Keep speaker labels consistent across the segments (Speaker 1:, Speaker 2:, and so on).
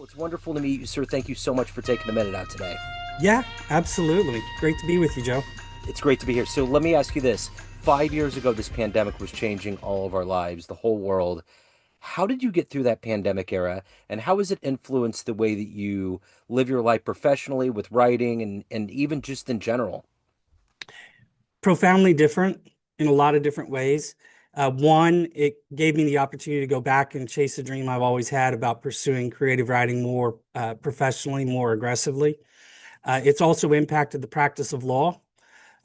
Speaker 1: Well, it's wonderful to meet you, sir. Thank you so much for taking a minute out today.
Speaker 2: Yeah, absolutely. Great to be with you, Joe.
Speaker 1: It's great to be here. So let me ask you this. 5 years ago, this pandemic was changing all of our lives, the whole world. How did you get through that pandemic era, and how has it influenced the way that you live your life professionally with writing and even just in general?
Speaker 2: Profoundly different in a lot of different ways. One, it gave me the opportunity to go back and chase a dream I've always had about pursuing creative writing more professionally, more aggressively. It's also impacted the practice of law.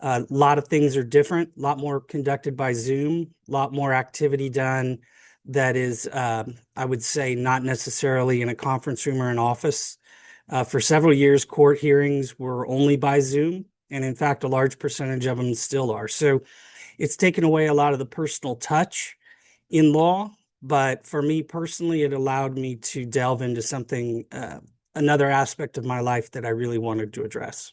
Speaker 2: A lot of things are different, a lot more conducted by Zoom, a lot more activity done that is, I would say, not necessarily in a conference room or an office. For several years, court hearings were only by Zoom, and in fact, a large percentage of them still are. So it's taken away a lot of the personal touch in law, but for me personally, it allowed me to delve into something, another aspect of my life that I really wanted to address.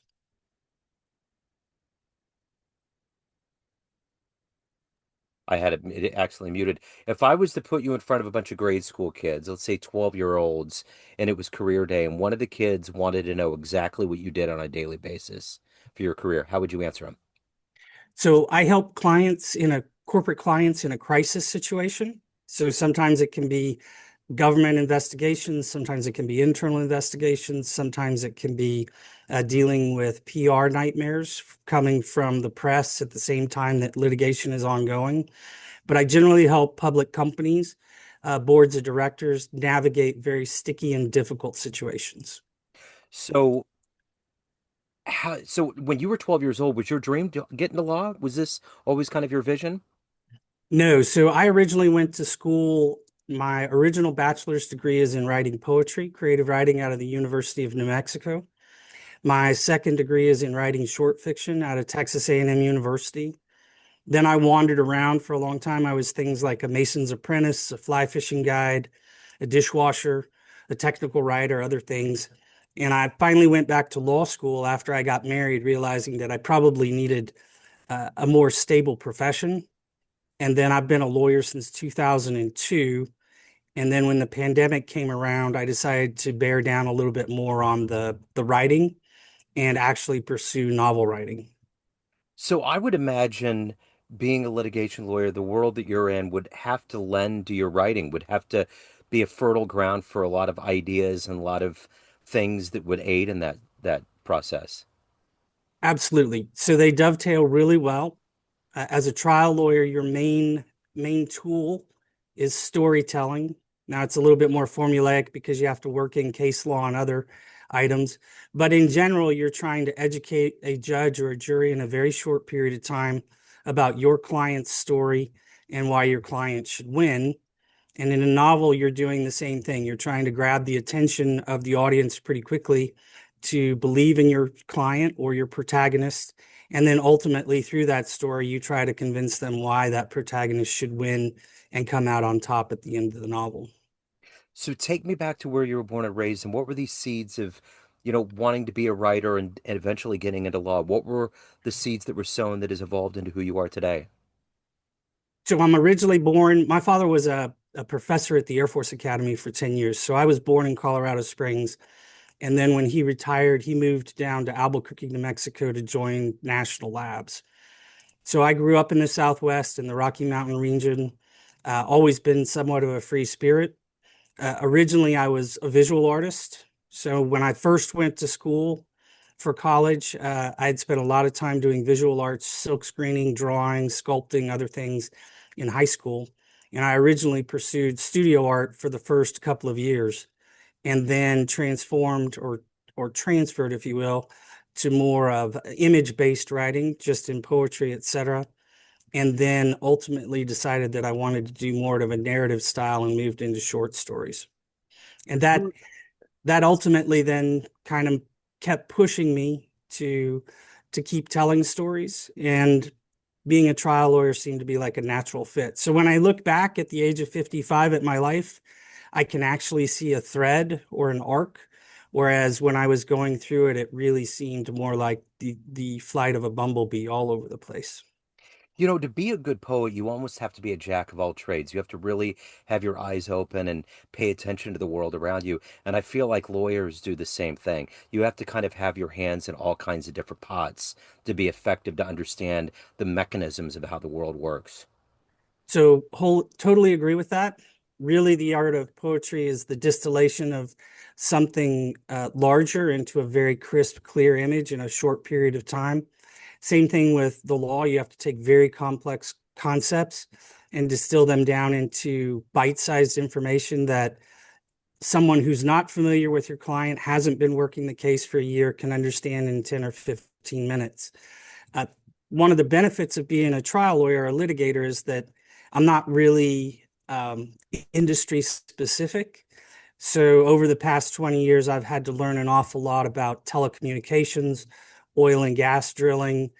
Speaker 1: I had it actually muted. If I was to put you in front of a bunch of grade school kids, let's say 12-year-olds, and it was career day, and one of the kids wanted to know exactly what you did on a daily basis for your career, how would you answer them?
Speaker 2: So I help corporate clients in a crisis situation. So sometimes it can be government investigations, sometimes it can be internal investigations, sometimes it can be dealing with PR nightmares coming from the press at the same time that litigation is ongoing. But I generally help public companies, boards of directors navigate very sticky and difficult situations.
Speaker 1: So, so when you were 12 years old, was your dream to get into law? Was this always kind of your vision?
Speaker 2: No, so I originally went to school. My original bachelor's degree is in writing poetry, creative writing out of the University of New Mexico. My second degree is in writing short fiction out of Texas A&M University. Then I wandered around for a long time. I was things like a mason's apprentice, a fly fishing guide, a dishwasher, a technical writer, other things. And I finally went back to law school after I got married, realizing that I probably needed a more stable profession. And then I've been a lawyer since 2002. And then when the pandemic came around, I decided to bear down a little bit more on the writing and actually pursue novel writing.
Speaker 1: So I would imagine being a litigation lawyer, the world that you're in would have to lend to your writing, would have to be a fertile ground for a lot of ideas and a lot of things that would aid in that process.
Speaker 2: Absolutely. So they dovetail really well. As a trial lawyer, your main tool is storytelling. Now it's a little bit more formulaic because you have to work in case law and other items, but in general, you're trying to educate a judge or a jury in a very short period of time about your client's story and why your client should win. And in a novel, you're doing the same thing. You're trying to grab the attention of the audience pretty quickly to believe in your client or your protagonist. And then ultimately, through that story, you try to convince them why that protagonist should win and come out on top at the end of the novel.
Speaker 1: So take me back to where you were born and raised, and what were these seeds of, wanting to be a writer and eventually getting into law? What were the seeds that were sown that has evolved into who you are today?
Speaker 2: So I'm originally born, my father was a professor at the Air Force Academy for 10 years. So I was born in Colorado Springs. And then when he retired, he moved down to Albuquerque, New Mexico to join National Labs. So I grew up in the Southwest in the Rocky Mountain region, always been somewhat of a free spirit. Originally, I was a visual artist. So when I first went to school for college, I had spent a lot of time doing visual arts, silk screening, drawing, sculpting, other things in high school. And I originally pursued studio art for the first couple of years and then transformed or transferred, if you will, to more of image-based writing, just in poetry, etc. And then ultimately decided that I wanted to do more of a narrative style and moved into short stories. And that ultimately then kind of kept pushing me to keep telling stories. And being a trial lawyer seemed to be like a natural fit. So when I look back at the age of 55 at my life, I can actually see a thread or an arc. Whereas when I was going through it, it really seemed more like the flight of a bumblebee all over the place.
Speaker 1: You know, to be a good poet, you almost have to be a jack of all trades. You have to really have your eyes open and pay attention to the world around you. And I feel like lawyers do the same thing. You have to kind of have your hands in all kinds of different pots to be effective, to understand the mechanisms of how the world works.
Speaker 2: So, totally agree with that. Really, the art of poetry is the distillation of something larger into a very crisp, clear image in a short period of time. Same thing with the law. You have to take very complex concepts and distill them down into bite-sized information that someone who's not familiar with your client, hasn't been working the case for a year, can understand in 10 or 15 minutes. Uh, One of the benefits of being a trial lawyer or a litigator is that I'm not really industry specific. So over the past 20 years, I've had to learn an awful lot about telecommunications, oil and gas drilling,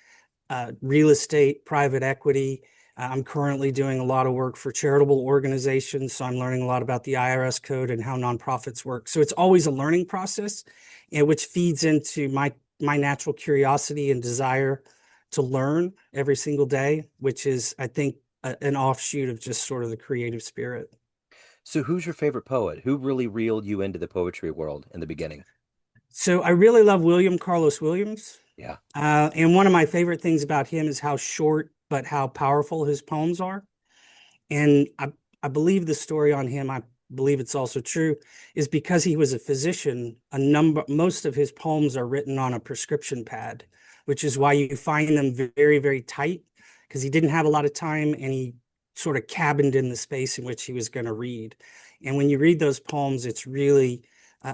Speaker 2: real estate, private equity. I'm currently doing a lot of work for charitable organizations, so I'm learning a lot about the IRS code and how nonprofits work. So it's always a learning process, and which feeds into my natural curiosity and desire to learn every single day, which is, I think, an offshoot of just sort of the creative spirit.
Speaker 1: So, who's your favorite poet? Who really reeled you into the poetry world in the beginning?
Speaker 2: So I really love William Carlos Williams.
Speaker 1: Yeah.
Speaker 2: And one of my favorite things about him is how short but how powerful his poems are. And I believe the story on him, I believe it's also true, is because he was a physician, most of his poems are written on a prescription pad, which is why you find them very, very tight, because he didn't have a lot of time and he sort of cabined in the space in which he was going to read. And when you read those poems, it's really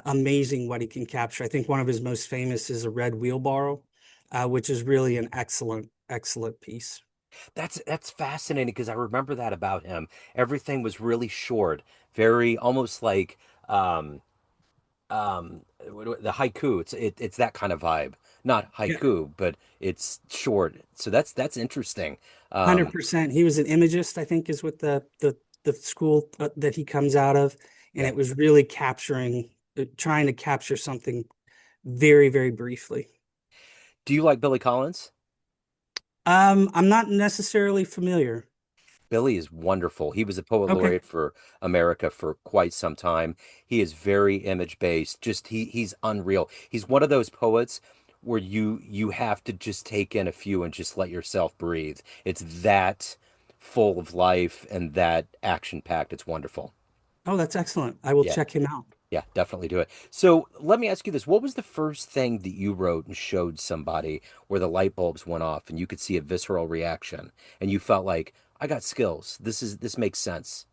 Speaker 2: amazing what he can capture. I think one of his most famous is A Red Wheelbarrow, which is really an excellent, excellent piece.
Speaker 1: That's fascinating because I remember that about him. Everything was really short, very almost like the haiku. It's that kind of vibe. Not
Speaker 2: Yeah,
Speaker 1: haiku, but it's short. So that's interesting. Um,
Speaker 2: 100%. He was an imagist, I think, is what the school that he comes out of, and
Speaker 1: yeah.
Speaker 2: it was really trying to capture something very, very briefly.
Speaker 1: Do you like Billy Collins?
Speaker 2: I'm not necessarily familiar.
Speaker 1: Billy is wonderful. He was a poet
Speaker 2: Okay.
Speaker 1: laureate for America for quite some time. He is very image based. Just he's unreal. He's one of those poets where you have to just take in a few and just let yourself breathe. It's that full of life and that action packed. It's wonderful.
Speaker 2: Oh, that's excellent. I will
Speaker 1: Yeah.
Speaker 2: check him out.
Speaker 1: Yeah, definitely do it. So let me ask you this. What was the first thing that you wrote and showed somebody where the light bulbs went off and you could see a visceral reaction and you felt like, I got skills. This makes sense.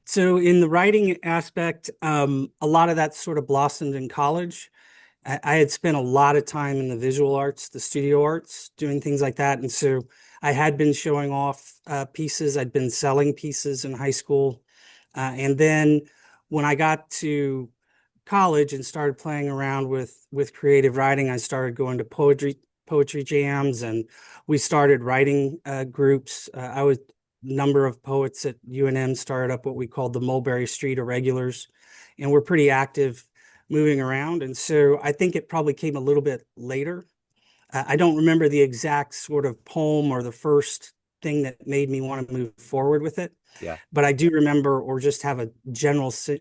Speaker 2: So in the writing aspect, a lot of that sort of blossomed in college. I had spent a lot of time in the visual arts, the studio arts, doing things like that. And so I had been showing off pieces. I'd been selling pieces in high school. And then when I got to college and started playing around with creative writing, I started going to poetry jams, and we started writing groups. I was number of poets at UNM started up what we called the Mulberry Street Irregulars, and we're pretty active moving around. And so I think it probably came a little bit later. I don't remember the exact sort of poem or the first thing that made me want to move forward with it,
Speaker 1: Yeah.
Speaker 2: but I do remember or just have a general sort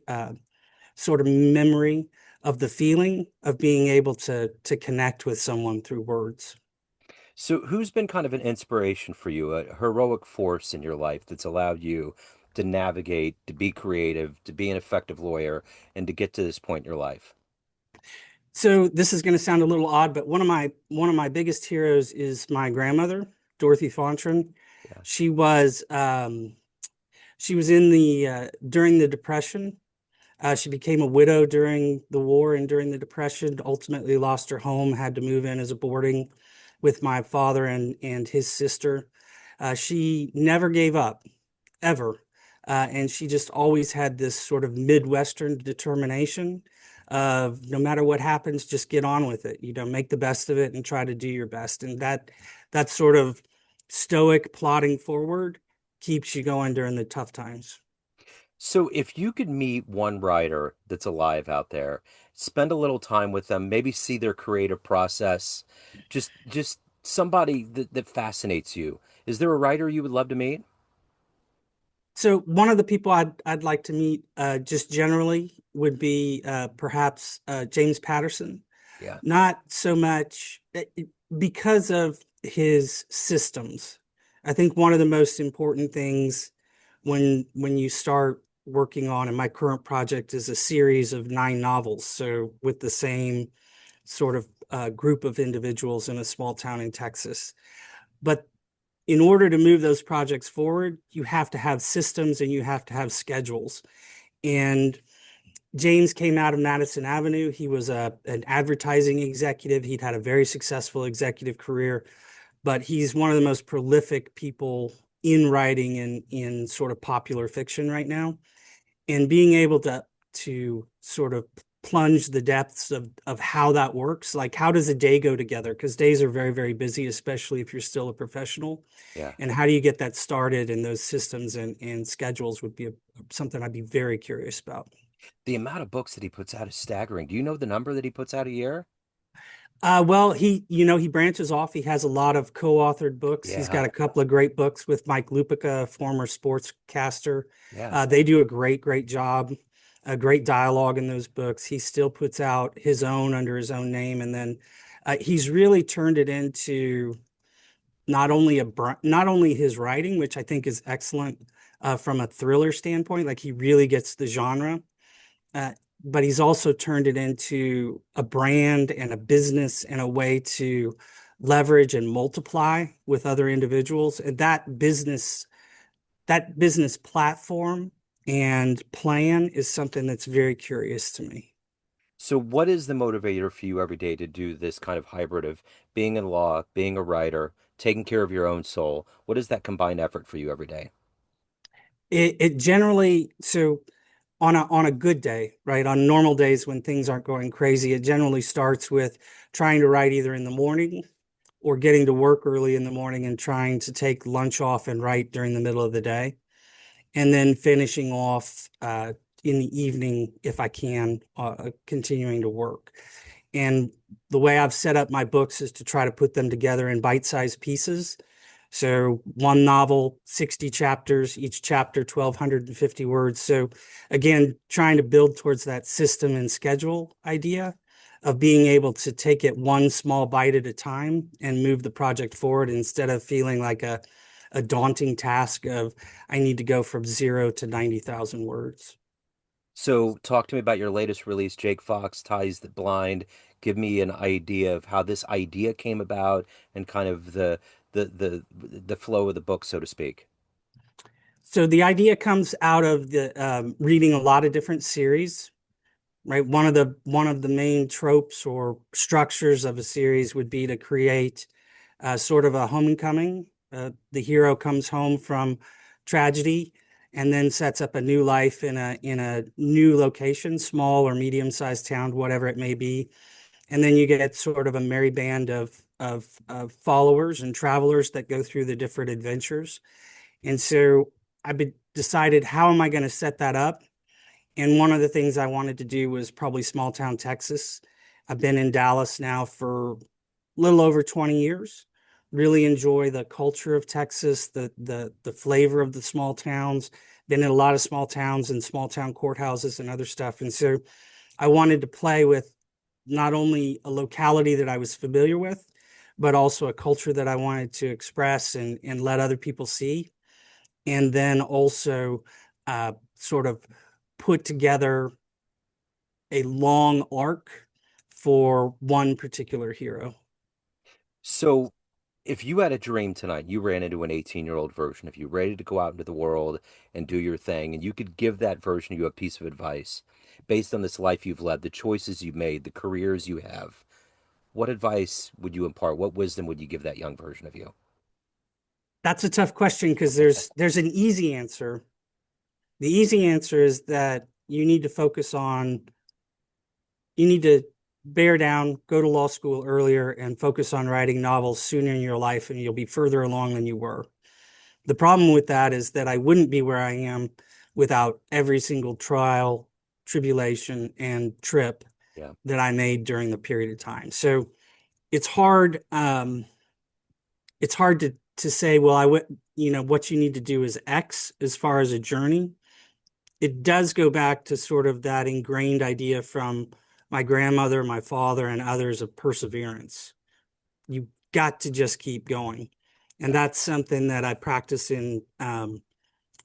Speaker 2: of memory of the feeling of being able to connect with someone through words.
Speaker 1: So, who's been kind of an inspiration for you, a heroic force in your life that's allowed you to navigate, to be creative, to be an effective lawyer, and to get to this point in your life?
Speaker 2: So this is going to sound a little odd, but one of my biggest heroes is my grandmother, Dorothy Fauntrin.
Speaker 1: Yeah.
Speaker 2: She was she was in the during the Depression. She became a widow during the war and during the Depression, ultimately lost her home, had to move in as a boarding with my father and his sister. She never gave up, ever. And she just always had this sort of Midwestern determination of no matter what happens, just get on with it. Make the best of it and try to do your best. And that sort of stoic plodding forward keeps you going during the tough times.
Speaker 1: So, if you could meet one writer that's alive out there, spend a little time with them, maybe see their creative process, just somebody that fascinates you, Is there a writer you would love to meet?
Speaker 2: So one of the people I'd like to meet, just generally, would be perhaps James Patterson.
Speaker 1: Yeah,
Speaker 2: Not so much because of his systems. I think one of the most important things when you start working on, and my current project is a series of 9 novels, so with the same sort of group of individuals in a small town in Texas. But in order to move those projects forward, you have to have systems and you have to have schedules. And James came out of Madison Avenue. He was an advertising executive. He'd had a very successful executive career, but he's one of the most prolific people in writing and in sort of popular fiction right now. And being able to sort of plunge the depths of how that works, like how does a day go together? Because days are very, very busy, especially if you're still a professional.
Speaker 1: yeah.
Speaker 2: And how do you get that started? And those systems and schedules would be something I'd be very curious about.
Speaker 1: The amount of books that he puts out is staggering. Do you know the number that he puts out a year?
Speaker 2: Well, he branches off. He has a lot of co-authored books. He's got
Speaker 1: Yeah,
Speaker 2: a couple of great books with Mike Lupica, a former sportscaster.
Speaker 1: yeah.
Speaker 2: They do a great, great job, a great dialogue in those books. He still puts out his own under his own name, and then he's really turned it into not only his writing, which I think is excellent from a thriller standpoint, like he really gets the genre, uh, but he's also turned it into a brand and a business and a way to leverage and multiply with other individuals. And that business platform and plan is something that's very curious to me.
Speaker 1: So, what is the motivator for you every day to do this kind of hybrid of being in law, being a writer, taking care of your own soul? What is that combined effort for you every day?
Speaker 2: It generally, so on a good day, right? On normal days when things aren't going crazy, it generally starts with trying to write either in the morning or getting to work early in the morning and trying to take lunch off and write during the middle of the day, and then finishing off in the evening if I can, continuing to work. And the way I've set up my books is to try to put them together in bite-sized pieces. So one novel, 60 chapters, each chapter 1,250 words. So again, trying to build towards that system and schedule idea of being able to take it one small bite at a time and move the project forward instead of feeling like a daunting task of I need to go from 0 to 90,000 words.
Speaker 1: So, talk to me about your latest release, Jake Fox Ties the Blind. Give me an idea of how this idea came about and kind of the flow of the book, so to speak.
Speaker 2: So the idea comes out of the reading a lot of different series, right? One of the main tropes or structures of a series would be to create sort of a homecoming. The hero comes home from tragedy and then sets up a new life in a new location, small or medium-sized town, whatever it may be. And then you get sort of a merry band of followers and travelers that go through the different adventures. And so decided, how am I going to set that up? And one of the things I wanted to do was probably small town Texas. I've been in Dallas now for a little over 20 years. Really enjoy the culture of Texas, the flavor of the small towns. Been in a lot of small towns and small town courthouses and other stuff. And so I wanted to play with not only a locality that I was familiar with, but also a culture that I wanted to express and let other people see. And then also sort of put together a long arc for one particular hero.
Speaker 1: So, if you had a dream tonight, you ran into an 18-year-old version of you, ready to go out into the world and do your thing, and you could give that version of you a piece of advice based on this life you've led, the choices you made, the careers you have, what advice would you impart? What wisdom would you give that young version of you?
Speaker 2: That's a tough question because there's an easy answer. The easy answer is that you need to bear down, go to law school earlier, and focus on writing novels sooner in your life, and you'll be further along than you were. The problem with that is that I wouldn't be where I am without every single trial, tribulation, and trip
Speaker 1: Yeah.
Speaker 2: that I made during the period of time. So it's hard. It's hard to say, well, I would, what you need to do is X as far as a journey. It does go back to sort of that ingrained idea from my grandmother, my father, and others of perseverance. You got to just keep going. And
Speaker 1: Yeah.
Speaker 2: that's something that I practice in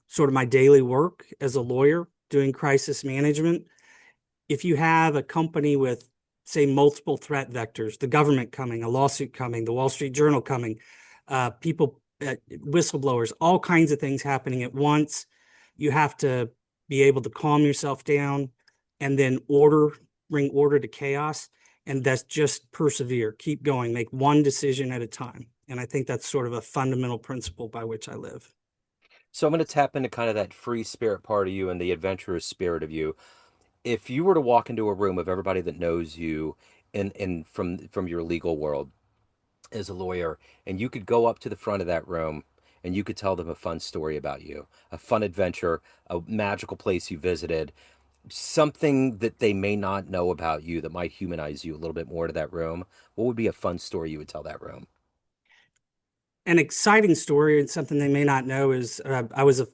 Speaker 2: sort of my daily work as a lawyer doing crisis management. If you have a company with, say, multiple threat vectors, the government coming, a lawsuit coming, the Wall Street Journal coming, people, whistleblowers, all kinds of things happening at once, you have to be able to calm yourself down and then bring order to chaos. And that's just persevere, keep going, make one decision at a time. And I think that's sort of a fundamental principle by which I live.
Speaker 1: So I'm going to tap into kind of that free spirit part of you and the adventurous spirit of you. If you were to walk into a room of everybody that knows you in from your legal world as a lawyer, and you could go up to the front of that room and you could tell them a fun story about you, a fun adventure, a magical place you visited, something that they may not know about you that might humanize you a little bit more to that room, what would be a fun story you would tell that room?
Speaker 2: An exciting story and something they may not know is I was a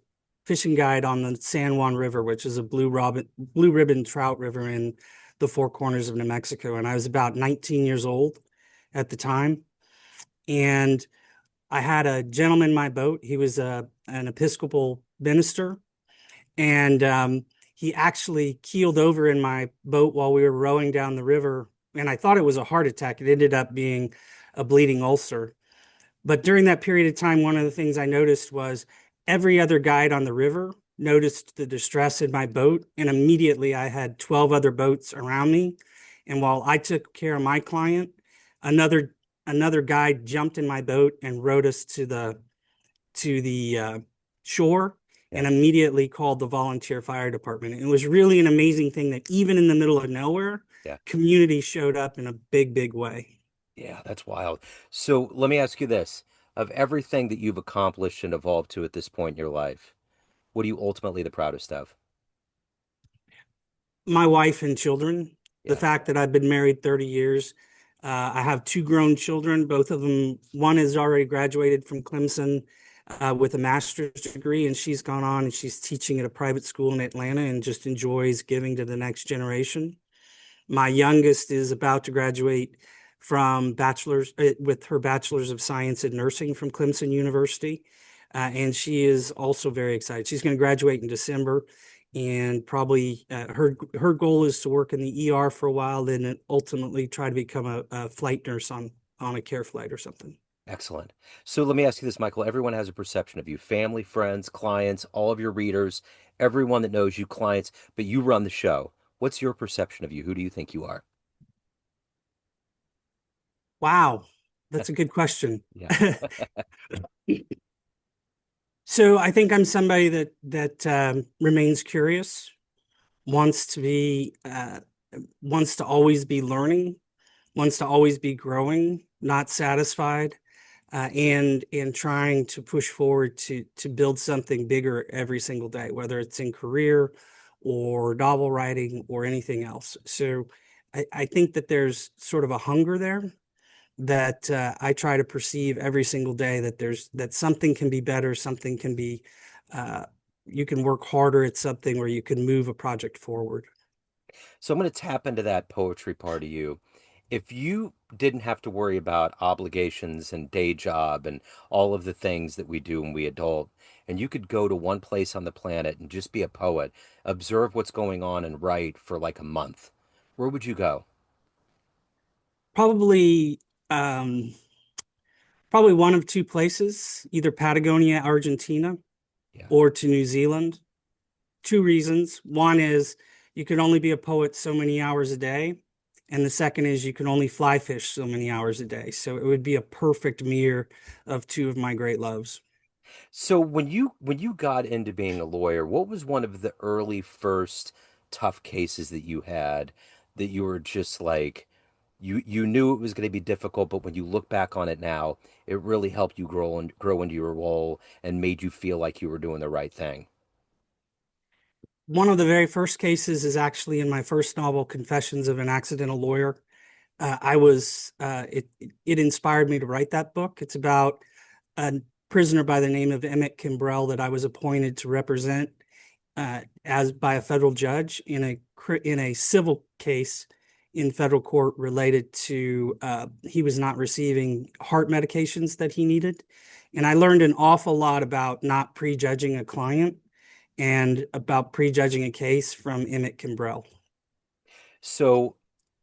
Speaker 2: fishing guide on the San Juan River, which is a blue ribbon trout river in the Four Corners of New Mexico. And I was about 19 years old at the time. And I had a gentleman in my boat. He was an Episcopal minister, and he actually keeled over in my boat while we were rowing down the river. And I thought it was a heart attack. It ended up being a bleeding ulcer. But during that period of time, one of the things I noticed was every other guide on the river noticed the distress in my boat. And immediately I had 12 other boats around me. And while I took care of my client, another another guide jumped in my boat and rowed us to the shore
Speaker 1: Yeah.
Speaker 2: and immediately called the volunteer fire department. And it was really an amazing thing that even in the middle of nowhere,
Speaker 1: Yeah.
Speaker 2: community showed up in a big, big way.
Speaker 1: Yeah, that's wild. So let me ask you this. Of everything that you've accomplished and evolved to at this point in your life, what are you ultimately the proudest of?
Speaker 2: My wife and children, the
Speaker 1: Yeah.
Speaker 2: fact that I've been married 30 years. I have two grown children, both of them, one has already graduated from Clemson with a master's degree, and she's gone on and she's teaching at a private school in Atlanta and just enjoys giving to the next generation. My youngest is about to graduate from bachelor's with her bachelor's of science in nursing from Clemson University. And she is also very excited. She's going to graduate in December, and probably her goal is to work in the ER for a while, then ultimately try to become a flight nurse on a care flight or something.
Speaker 1: Excellent. So let me ask you this, Michael. Everyone has a perception of you, family, friends, clients, all of your readers, everyone that knows you, clients, but you run the show. What's your perception of you? Who do you think you are?
Speaker 2: Wow, that's a good question.
Speaker 1: Yeah.
Speaker 2: So I think I'm somebody that remains curious, wants to be wants to always be learning, wants to always be growing, not satisfied, and trying to push forward to build something bigger every single day, whether it's in career or novel writing or anything else. So I think that there's sort of a hunger there that I try to perceive every single day, that something can be better, something can be uh, you can work harder at something where you can move a project forward.
Speaker 1: So I'm going to tap into that poetry part of you. If you didn't have to worry about obligations and day job and all of the things that we do when we adult, and you could go to one place on the planet and just be a poet, observe what's going on and write for like a month, where would you go?
Speaker 2: Probably um, probably one of two places, either Patagonia, Argentina,
Speaker 1: Yeah.
Speaker 2: or to New Zealand. Two reasons. One is you can only be a poet so many hours a day. And the second is you can only fly fish so many hours a day. So it would be a perfect mirror of two of my great loves.
Speaker 1: So when you got into being a lawyer, what was one of the early first tough cases that you had that you were just like you knew it was going to be difficult, but when you look back on it now, it really helped you grow into your role and made you feel like you were doing the right thing.
Speaker 2: One of the very first cases is actually in my first novel, Confessions of an Accidental Lawyer. It inspired me to write that book. It's about a prisoner by the name of Emmett Kimbrell that I was appointed to represent as by a federal judge in a civil case in federal court related to he was not receiving heart medications that he needed. And I learned an awful lot about not prejudging a client and about prejudging a case from Emmett Kimbrell.
Speaker 1: So,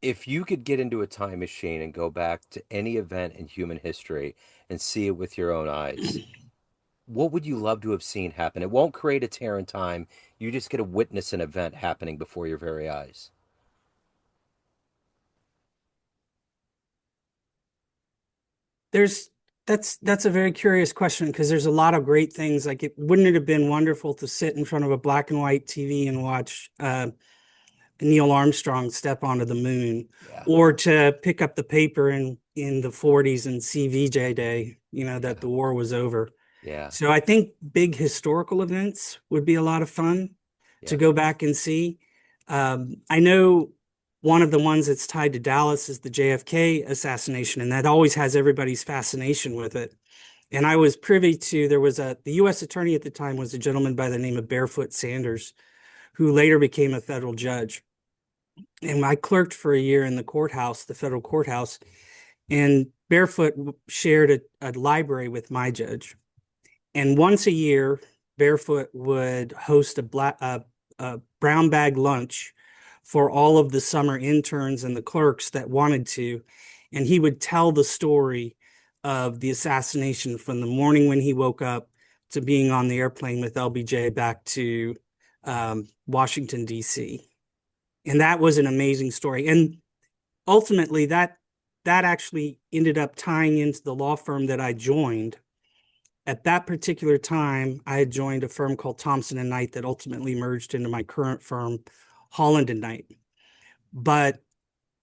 Speaker 1: if you could get into a time machine and go back to any event in human history and see it with your own eyes, what would you love to have seen happen? It won't create a tear in time. You just get to witness an event happening before your very eyes.
Speaker 2: There's that's a very curious question because there's a lot of great things. Like, it wouldn't it have been wonderful to sit in front of a black and white TV and watch Neil Armstrong step onto the moon,
Speaker 1: Yeah,
Speaker 2: or to pick up the paper in the 40s and see VJ Day, that
Speaker 1: yeah,
Speaker 2: the war was over.
Speaker 1: yeah,
Speaker 2: So I think big historical events would be a lot of fun to
Speaker 1: yeah.
Speaker 2: go back and see. I know one of the ones that's tied to Dallas is the JFK assassination, and that always has everybody's fascination with it. And I was privy to the U.S. attorney at the time was a gentleman by the name of Barefoot Sanders, who later became a federal judge. And I clerked for a year in the courthouse, the federal courthouse, and Barefoot shared a library with my judge. And once a year, Barefoot would host a brown bag lunch for all of the summer interns and the clerks that wanted to. And he would tell the story of the assassination from the morning when he woke up to being on the airplane with LBJ back to Washington, D.C. And that was an amazing story. And ultimately, that actually ended up tying into the law firm that I joined. At that particular time, I had joined a firm called Thompson and Knight that ultimately merged into my current firm, Holland and Knight. But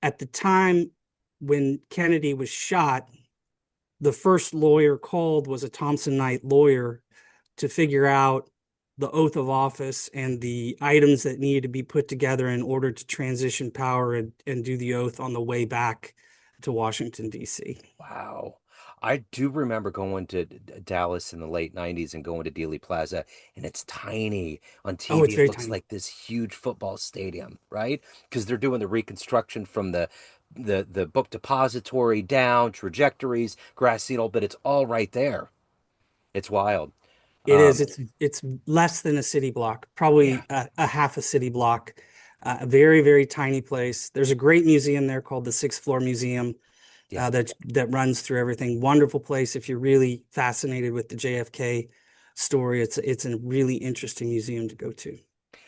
Speaker 2: at the time when Kennedy was shot, the first lawyer called was a Thompson Knight lawyer to figure out the oath of office and the items that needed to be put together in order to transition power and do the oath on the way back to Washington, D.C.
Speaker 1: Wow. I do remember going to Dallas in the late 90s and going to Dealey Plaza, and it's tiny. On
Speaker 2: Oh,
Speaker 1: TV,
Speaker 2: it's
Speaker 1: it
Speaker 2: very
Speaker 1: looks
Speaker 2: tiny.
Speaker 1: like this huge football stadium, right? Because they're doing the reconstruction from the book depository down, trajectories, grass seat, but it's all right there. It's wild.
Speaker 2: It is.
Speaker 1: Um,
Speaker 2: It's less than a city block,
Speaker 1: yeah,
Speaker 2: probably a half a city block. A very, very tiny place. There's a great museum there called the Sixth Floor Museum
Speaker 1: yeah.
Speaker 2: that runs through everything. Wonderful place if you're really fascinated with the JFK story. It's a really interesting museum to go to.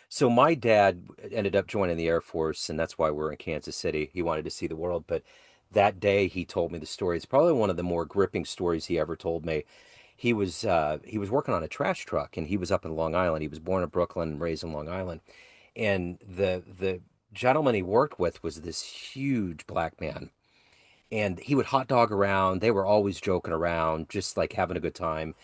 Speaker 1: So my dad ended up joining the Air Force, and that's why we're in Kansas City. He wanted to see the world, but that day he told me the story. It's probably one of the more gripping stories he ever told me. He was working on a trash truck, and he was up in Long Island. He was born in Brooklyn and raised in Long Island, and the gentleman he worked with was this huge black man, and he would hot dog around. They were always joking around, just like having a good time.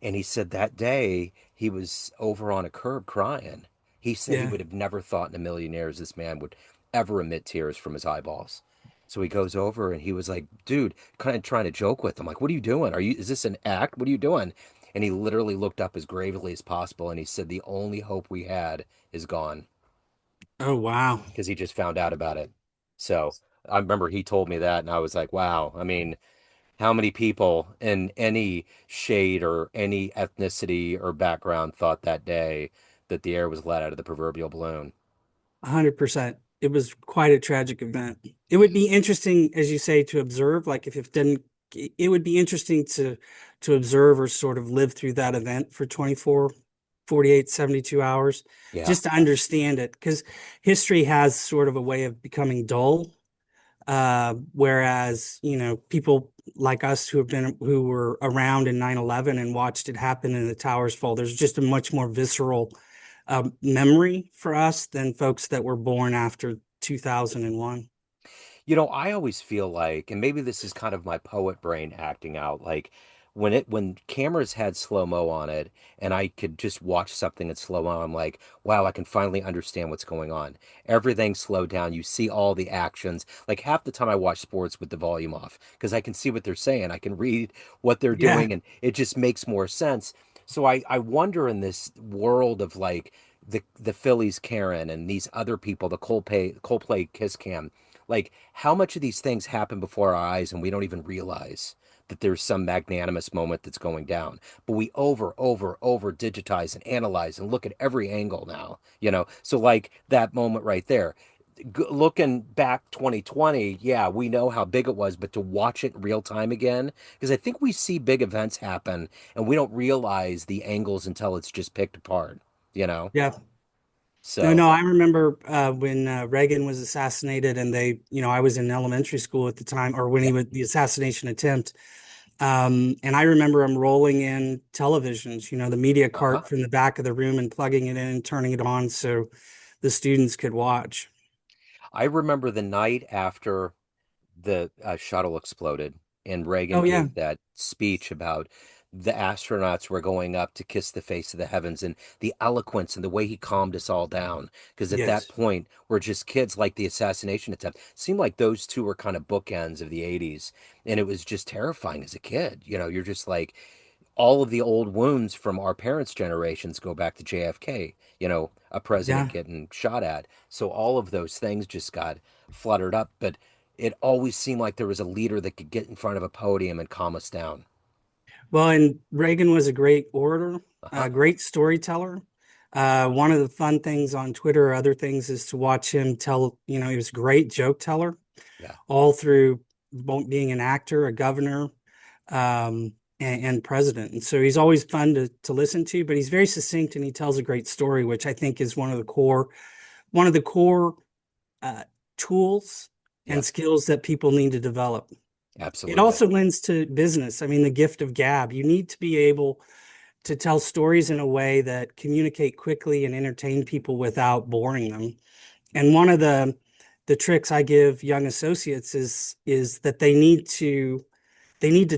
Speaker 1: And he said that day he was over on a curb crying. He said he
Speaker 2: Yeah.
Speaker 1: would have never thought in a million years this man would ever emit tears from his eyeballs. So he goes over and he was like, dude, kind of trying to joke with him. Like, what are you doing? Is this an act? What are you doing? And he literally looked up as gravely as possible and he said, the only hope we had is gone
Speaker 2: Oh, wow.
Speaker 1: because he just found out about it. So I remember he told me that and I was like, wow. I mean, how many people in any shade or any ethnicity or background thought that day that the air was let out of the proverbial balloon?
Speaker 2: 100%. It was quite a tragic event. It would be interesting, as you say, to observe, like if it didn't, it would be interesting to observe or sort of live through that event for 24, 48, 72 hours,
Speaker 1: Yeah.
Speaker 2: just to understand it. Because history has sort of a way of becoming dull. Whereas, people like us who were around in 9/11 and watched it happen in the towers fall, there's just a much more visceral memory for us than folks that were born after 2001.
Speaker 1: I always feel like, and maybe this is kind of my poet brain acting out, like when cameras had slow-mo on it and I could just watch something in slow-mo, I'm like, wow, I can finally understand what's going on. Everything slowed down. You see all the actions. Like half the time I watch sports with the volume off because I can see what they're saying. I can read what they're
Speaker 2: Yeah.
Speaker 1: doing and it just makes more sense. So I wonder in this world of like the Phillies Karen and these other people, the Coldplay Kiss Cam, like how much of these things happen before our eyes and we don't even realize that there's some magnanimous moment that's going down. But we over digitize and analyze and look at every angle now, you know? So like that moment right there, looking back 2020, yeah, we know how big it was, but to watch it in real time again, because I think we see big events happen and we don't realize the angles until it's just picked apart, you know?
Speaker 2: Yeah. No,
Speaker 1: So,
Speaker 2: no, I remember when Reagan was assassinated, and I was in elementary school at the time, or when
Speaker 1: yeah.
Speaker 2: he was the assassination attempt. And I remember him rolling in televisions, the media
Speaker 1: Uh-huh.
Speaker 2: cart from the back of the room and plugging it in and turning it on so the students could watch.
Speaker 1: I remember the night after the shuttle exploded and Reagan
Speaker 2: Oh yeah,
Speaker 1: gave that speech about the astronauts were going up to kiss the face of the heavens and the eloquence and the way he calmed us all down. Because at that
Speaker 2: yes,
Speaker 1: point, we're just kids like the assassination attempt. Seemed like those two were kind of bookends of the 80s. And it was just terrifying as a kid. You know, you're just like, all of the old wounds from our parents' generations go back to JFK, you know, a president
Speaker 2: yeah.
Speaker 1: getting shot at. So all of those things just got fluttered up. But it always seemed like there was a leader that could get in front of a podium and calm us down.
Speaker 2: Well, and Reagan was a great orator,
Speaker 1: Uh-huh.
Speaker 2: a great storyteller. One of the fun things on Twitter or other things is to watch him tell, he was a great joke teller
Speaker 1: Yeah.
Speaker 2: all through being an actor, a governor, and president. And so he's always fun to listen to, but he's very succinct and he tells a great story, which I think is one of the core uh, tools
Speaker 1: Yeah.
Speaker 2: and skills that people need to develop. It
Speaker 1: Absolutely.
Speaker 2: also lends to business. I mean, the gift of gab. You need to be able to tell stories in a way that communicate quickly and entertain people without boring them. And one of the tricks I give young associates is that they need to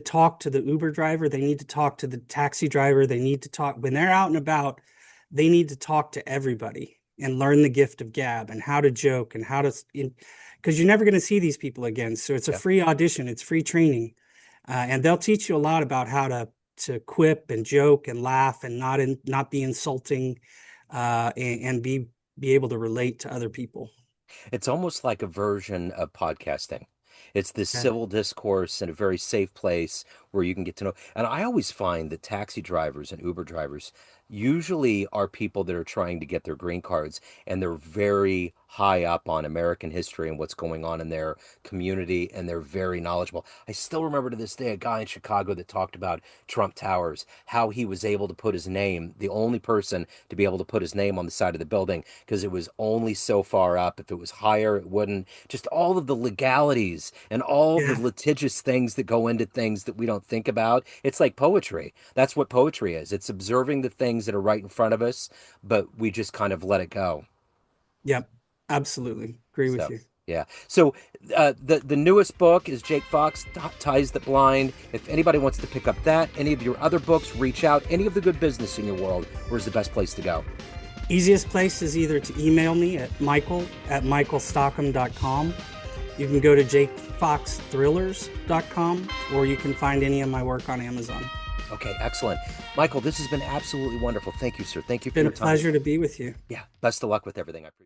Speaker 2: talk to the Uber driver, they need to talk to the taxi driver, they need to talk when they're out and about, they need to talk to everybody and learn the gift of gab and how to joke and how to because you're never going to see these people again. So it's a
Speaker 1: Yeah.
Speaker 2: free audition, it's free training. And they'll teach you a lot about how to quip and joke and laugh and not be insulting and be able to relate to other people.
Speaker 1: It's almost like a version of podcasting. It's this
Speaker 2: Yeah.
Speaker 1: civil discourse in a very safe place where you can get to know. And I always find that taxi drivers and Uber drivers usually are people that are trying to get their green cards and they're very high up on American history and what's going on in their community and they're very knowledgeable. I still remember to this day a guy in Chicago that talked about Trump Towers, how he was able to put his name, the only person to be able to put his name on the side of the building because it was only so far up. If it was higher, it wouldn't. Just all of the legalities and all of the
Speaker 2: Yeah.
Speaker 1: litigious things that go into things that we don't think about. It's like poetry. That's what poetry is. It's observing the things that are right in front of us, but we just kind of let it go.
Speaker 2: Yep. Absolutely. Agree with
Speaker 1: So,
Speaker 2: you.
Speaker 1: yeah. So the newest book is Jake Fox Ties the Blind. If anybody wants to pick up that, any of your other books, reach out. Any of the good business in your world, where's the best place to go?
Speaker 2: Easiest place is either to email me at michael@michaelstockham.com. You can go to jakefoxthrillers.com, or you can find any of my work on Amazon.
Speaker 1: Okay, excellent. Michael, this has been absolutely wonderful. Thank you, sir. Thank you for
Speaker 2: Been
Speaker 1: your
Speaker 2: a
Speaker 1: time.
Speaker 2: pleasure to be with you.
Speaker 1: Yeah, best of luck with everything. I appreciate it.